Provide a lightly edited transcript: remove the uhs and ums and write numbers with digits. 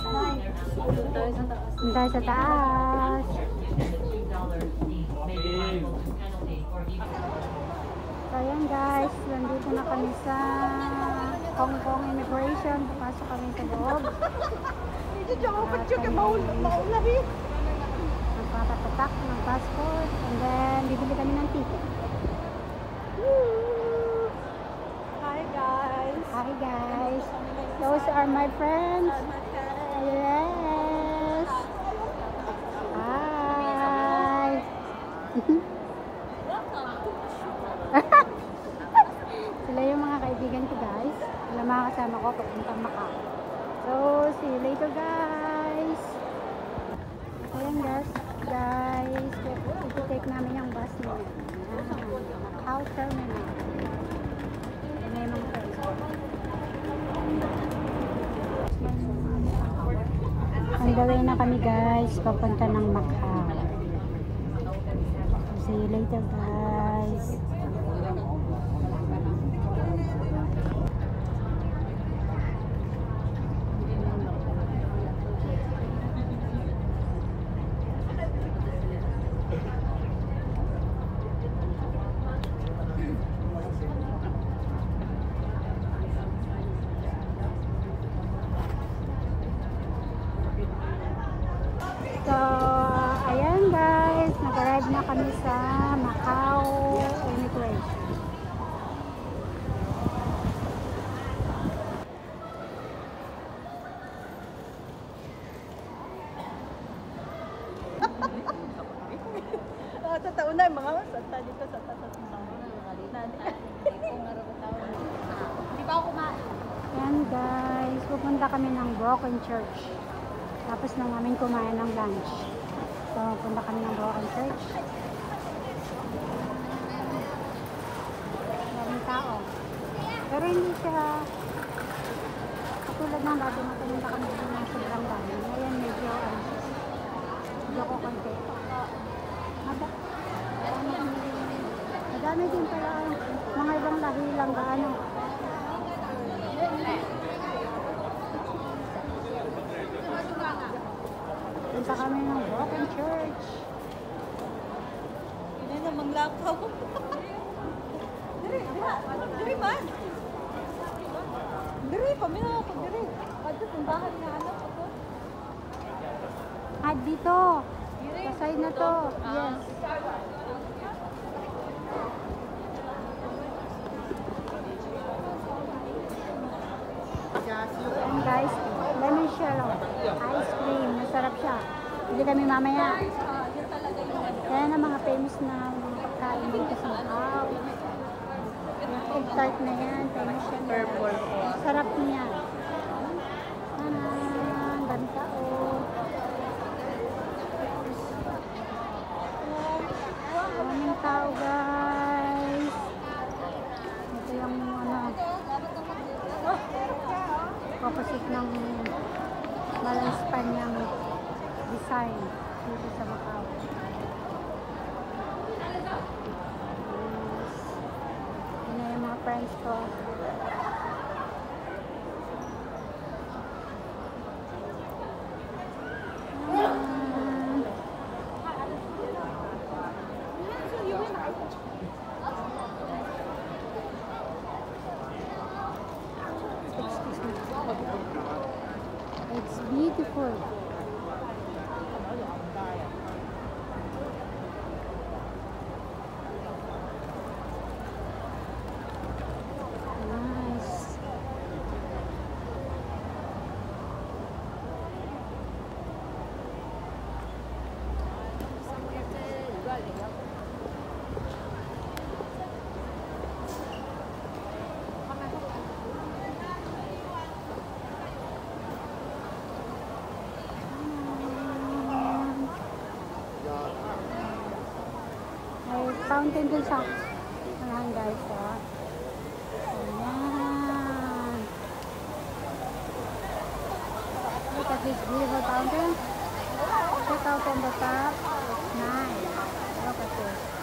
Doon tayo sa taas. So ayan guys, nandito na kami sa Hong Kong Immigration. Papasok kami sa loob. Nagpapatak ng passport. And then, bibili kami ng ticket. Hi guys. Hi guys. Those are my friends. Yes. Hi. Sila yung mga kaibigan ko guys. Sila mga kasama ko papuntang Macau. So, see you later guys. Ayan guys. Ito-take namin yung bus nila. Macau Terminal. Ayan na yung mga friends ko. On the way na kami guys. Papunta ng Macau. See you later guys. So, ayan guys, nag-arrive na kami sa Macau Immigration. Totoo na yung mga santa dito sa tatas ng Di ba ako kumain? Ayan guys, pupunta kami ng Broken Church. Tapos na namin kumain ng lunch. So, punta kami ng Broken Church. Maraming tao. Pero hindi siya katulad ng dati na pumunta kami ng sobrang dami. Ngayon medyo ko konti. Madami din pala mga ibang lahi lang gaano. Punta kami ng Broken Church. Hindi na manglakaw. Diri man. Diri, pamilya ako diri. Adto simbahan nga anak ako. Dito. Sa side na to. Yes. And guys, lemon shell. Ice cream. Masarap siya. Hindi kami mamaya. Yan ang mga famous na mga pagkain dito sa Macau. Yung egg tart na yan. Famous siya. Purple. Sarap niya. Ang dami tao. Maraming tao guys. Ito yung opposite ng Malaspanyang design dito sa Macau. Yun na yung mga friends ko. It's beautiful. Nice. Fountain dun sa ayan guys, oh. Ayan. Look at this beautiful fountain. Check out on the top. It's nice. Look at this.